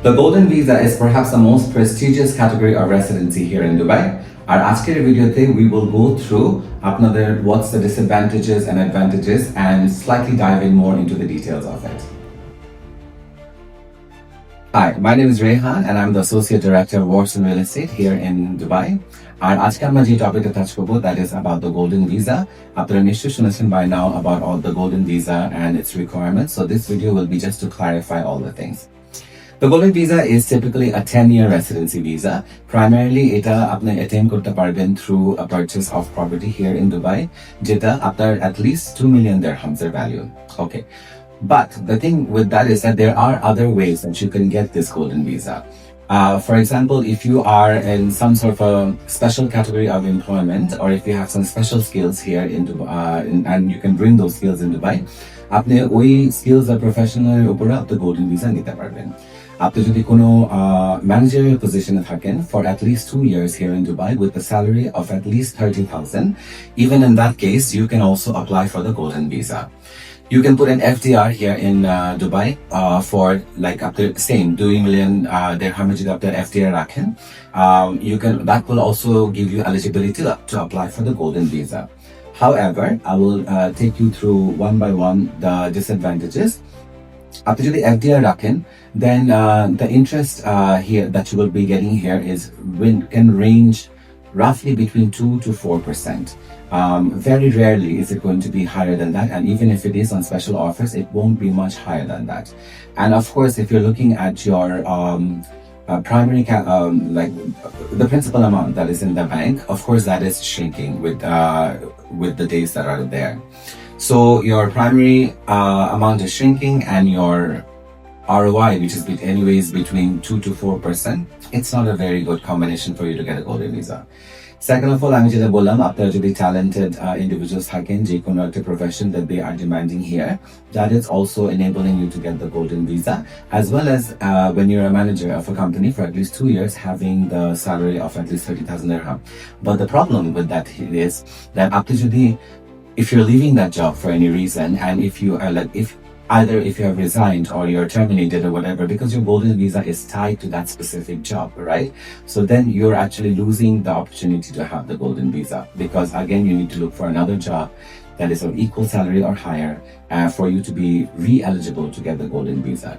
The Golden Visa is perhaps the most prestigious category of residency here in Dubai. আর আজকের ভিডিওতে we will go through আপনাদের what's the disadvantages and advantages and slightly dive in more into the details of it. Hi, my name is Rehan and I'm the Associate Director of Warson Real Estate here in Dubai. আর আজকে আমরা যে টপিকটা touch করব that is about the Golden Visa. আপনারা নিশ্চয়ই শুনেছেন by now about all the Golden Visa and its requirements. So this video will be just to clarify all the things. The Golden Visa is typically a 10-year residency visa. Primarily, এটা আপনি attain করতে পারবেন through a purchase of property here in Dubai, যেটা আপনার at least 2 million dirhams এর value. Okay. But the thing with that is that there are other ways that you can get this Golden Visa. For example, if you are in some sort of a special category of employment, or if you have some special skills here in Dubai, and you can bring those skills in Dubai, আপনি ওই skills or professional উপরে আপনি Golden Visa নিতে পারবেন। আপনি যদি কোনো managerial position থাকেন for at least 2 years here in Dubai with a salary of at least 30,000, even in that case, you can also apply for the Golden Visa. You can put an FDR here in Dubai for like up to same 2 million dirham যদি আপনি FDR রাখেন. That will also give you eligibility to apply for the Golden Visa. However, I will take you through one by one the disadvantages. আপনি যদি FDR রাখেন, then the interest here that you will be getting here can range roughly between 2 to 4%. Very rarely is it going to be higher than that, and even if it is on special offers, it won't be much higher than that. And of course, if you're looking at your primary like the principal amount that is in the bank, of course that is shrinking with the days that are there. So your primary amount is shrinking, and your ROI, which is anyways between 2 to 4%, it's not a very good combination for you to get a Golden Visa. Second of all, আমি যেটা বললাম, আপনারা যদি talented individuals থাকেন যে কোনো একটা profession that they are demanding here, that is also enabling you to get the Golden Visa, as well as when you're a manager of a company for at least 2 years, having the salary of at least 30,000 dirham. But the problem with that is that আপনি যদি if you're leaving that job for any reason, and if you are either if you have resigned or you're terminated or whatever, because your Golden Visa is tied to that specific job, right? So then you're actually losing the opportunity to have the Golden Visa, because again, you need to look for another job that is of equal salary or higher for you to be re-eligible to get the Golden Visa.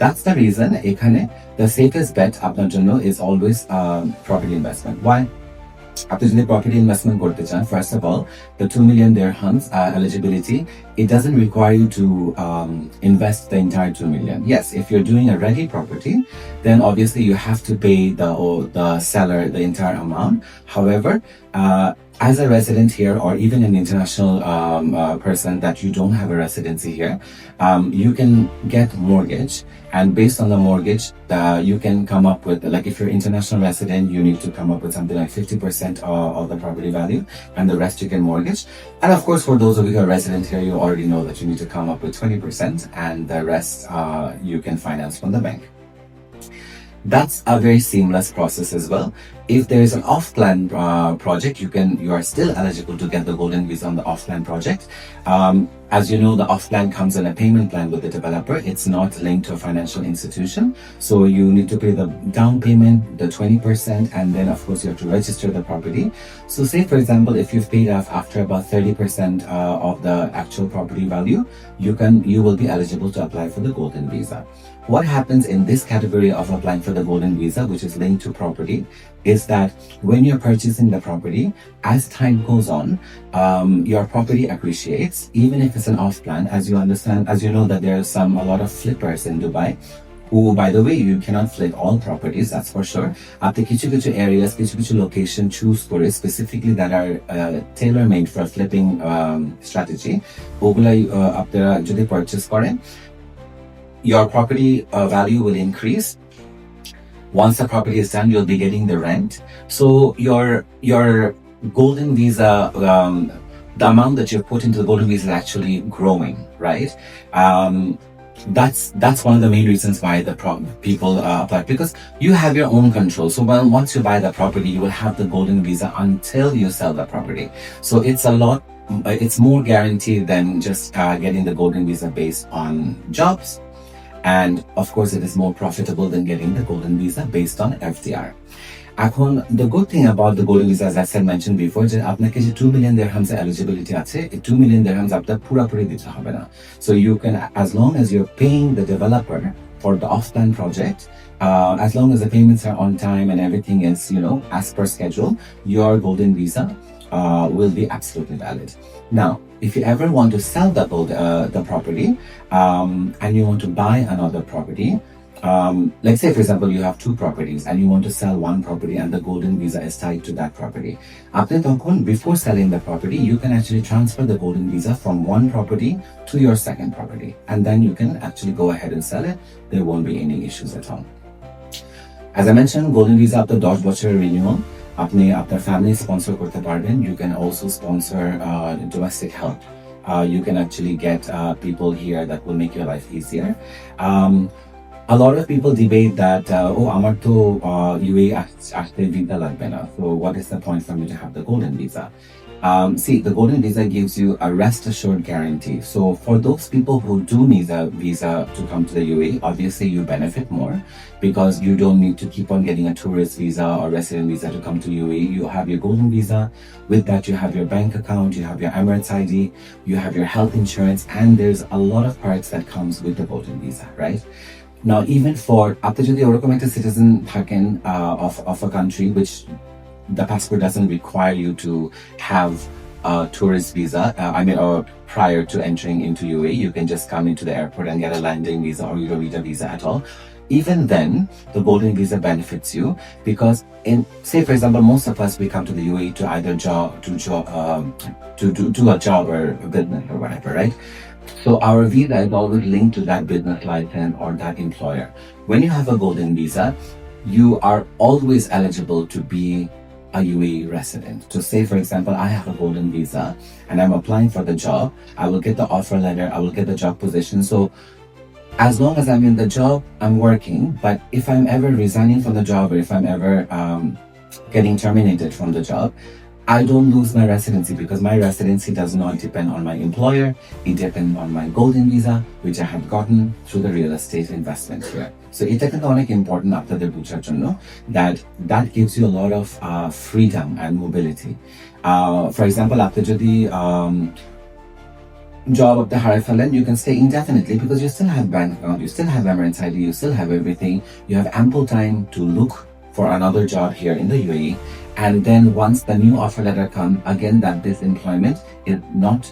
That's the reason ekhane the safest bet আপনার জন্য is always property investment. Why? আপনি যদি property investment করতে চান, first of all, the 2 million dirhams eligibility, it doesn't require you to invest the entire 2 million. Yes, if you're doing a ready property, then obviously you have to pay the seller the entire amount. However, as a resident here, or even an international person that you don't have a residency here, you can get mortgage, and based on the mortgage, you can come up with, like if you're international resident, you need to come up with something like 50% of the property value, and the rest you can mortgage. And of course, for those of you who are resident here, you already know that you need to come up with 20%, and the rest you can finance from the bank. That's a very seamless process as well. If there is an off-plan project, you are still eligible to get the Golden Visa on the off-plan project. As you know, the off-plan comes in a payment plan with the developer. It's not linked to a financial institution. So you need to pay the down payment, the 20%, and then of course you have to register the property. So say for example, if you've paid off after about 30% of the actual property value, you will be eligible to apply for the Golden Visa. What happens in this category of applying for the Golden Visa, which is linked to property, is that when you're purchasing the property, as time goes on, your property appreciates, even if it's an off-plan. As you know that there are a lot of flippers in Dubai, who, by the way, you cannot flip all properties, that's for sure. আপনি কিছু areas, কিছু location choose করে specifically that are tailor-made for a flipping strategy, ওগুলাই আপনারা যদি purchase করেন, your property value will increase. Once the property is done, you'll be getting the rent. So your Golden Visa, the amount that you've put into the Golden Visa is actually growing, right? That's one of the main reasons why the people apply, because you have your own control. So once you buy the property, you will have the Golden Visa until you sell the property. So it's more guaranteed than just getting the Golden Visa based on jobs and of course it is more profitable than getting the golden visa based on FDR. এখন the good thing about the golden visa, as I said mentioned before, যে আপনাকে যে 2 million dirhams eligibility আছে, এই 2 million dirhams আপনার পুরোপুরি দিতে হবে না. So you can, as long as you're paying the developer for the off-plan project, as long as the payments are on time and everything is, as per schedule, your golden visa will be absolutely valid. Now, if you ever want to sell the property and you want to buy another property, let's say for example you have two properties and you want to sell one property and the golden visa is tied to that property. Before selling the property, you can actually transfer the golden visa from one property to your second property, and then you can actually go ahead and sell it. There won't be any issues at all. As I mentioned, golden visa after 10 বছরের renewal, আপনি আপনার family sponsor করতে পারবেন. You can also sponsor domestic help. You can actually get people here that will make your life easier. A lot of people debate that, আমার তো UAE আসতে visa লাগবে না. So what is the point for me to have the golden visa? See, the golden visa gives you a rest assured guarantee. So for those people who do need a visa to come to the UAE, obviously you benefit more because you don't need to keep on getting a tourist visa or resident visa to come to UAE. You have your golden visa. With that, you have your bank account, you have your Emirates ID, you have your health insurance, and there's a lot of perks that comes with the golden visa, right? Now, even for আপনি যদি ওরকম একটা citizen থাকেন of a country which the passport doesn't require you to have a tourist visa, or prior to entering into UAE, you can just come into the airport and get a landing visa, or you don't need a visa at all. Even then, the golden visa benefits you because, say for example, most of us, we come to the UAE to either do a job or a business or whatever, right? So our visa is always linked to that business license or that employer. When you have a golden visa, you are always eligible to be a UAE resident. So say for example, I have a golden visa and I'm applying for the job, I will get the offer letter, I will get the job position. So as long as I'm in the job, I'm working. But if I'm ever resigning from the job, or if I'm ever getting terminated from the job, I don't lose my residency because my residency does not depend on my employer. It depends on my golden visa, which I have gotten through the real estate investment here. So it's important after the buchar that gives you a lot of freedom and mobility. For example, after the job of the Harifalen, you can stay indefinitely because you still have bank account, you still have Emirates ID, you still have everything. You have ample time to look for another job here in the UAE. And then once the new offer letter comes, again, that this employment is not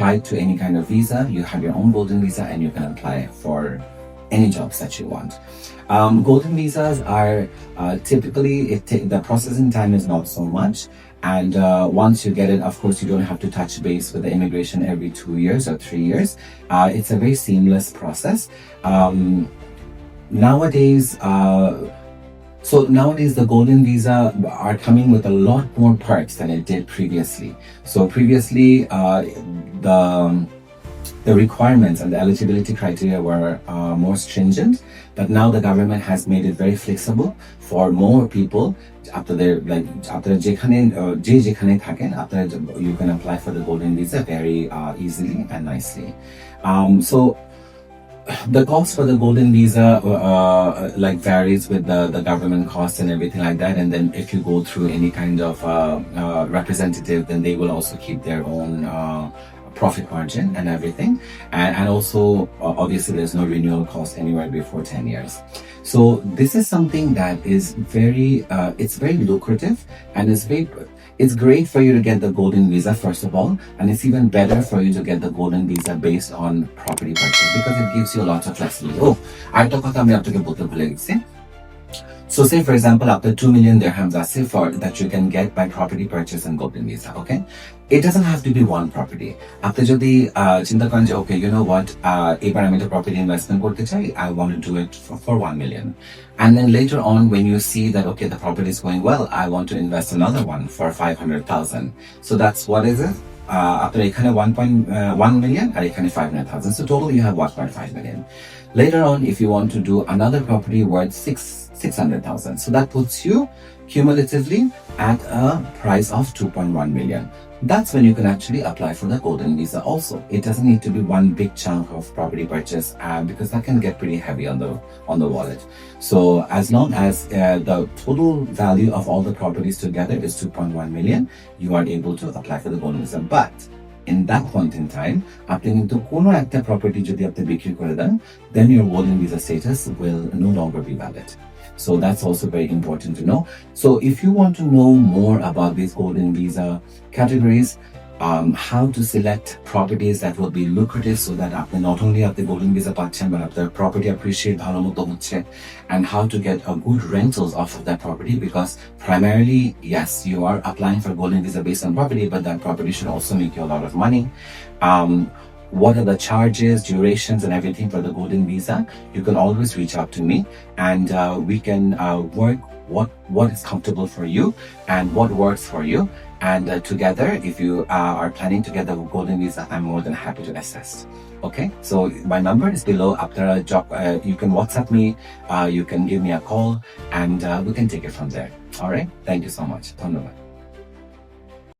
tied to any kind of visa. You have your own golden visa and you can apply for any jobs that you want. Golden visas are typically, the processing time is not so much. And once you get it, of course, you don't have to touch base with the immigration every 2 years or 3 years. It's a very seamless process. Nowadays, the golden visa are coming with a lot more perks than it did previously. So previously, the requirements and the eligibility criteria were more stringent, but now the government has made it very flexible for more people. After you can apply for the golden visa very easily and nicely. So the cost for the golden visa varies with the government costs and everything like that. And then if you go through any kind of representative, then they will also keep their own profit margin and everything. And also, obviously, there's no renewal cost anywhere before 10 years. So this is something that is it's very lucrative, and it's great for you to get the golden visa, first of all, and it's even better for you to get the golden visa based on property purchase because it gives you a lot of flexibility. So say for example, up to 2 million dirhams that you can get by property purchase and golden visa, okay? It doesn't have to be one property. After jodi chinta karen je, okay, you know what, ebar ami to property investment korte chai, I want to do it for 1 million. And then later on, when you see that, okay, the property is going well, I want to invest another one for 500,000. So that's what is it? After ekhane 1.1 million and ekhane 500,000. So total you have 1.5 million. Later on, if you want to do another property worth 600,000. So that puts you cumulatively at a price of 2.1 million. that's when you can actually apply for the golden visa also. It doesn't need to be one big chunk of property purchase because that can get pretty heavy on the wallet. So as long as the total value of all the properties together is 2.1 million, you are able to apply for the golden visa. But in that point in time, আপনি কিন্তু কোনো একটা property যদি আপনি বিক্রি করে দেন, then your golden visa status will no longer be valid. So that's also very important to know. So if you want to know more about these golden visa categories, how to select properties that will be lucrative so that আপনি not only আপনি golden visa পাচ্ছেন but আপনার property appreciate ভালো মতো হচ্ছে, and how to get a good rentals off of that property, because primarily, yes, you are applying for golden visa based on property, but that property should also make you a lot of money. What are the charges, durations, and everything for the golden visa? You can always reach out to me, and we can work what is comfortable for you and what works for you. And together, if you are planning to get the golden visa, I'm more than happy to assist. Okay, so my number is below. After a job, you can WhatsApp me, you can give me a call, and we can take it from there. All right, thank you so much. Dhanyabad.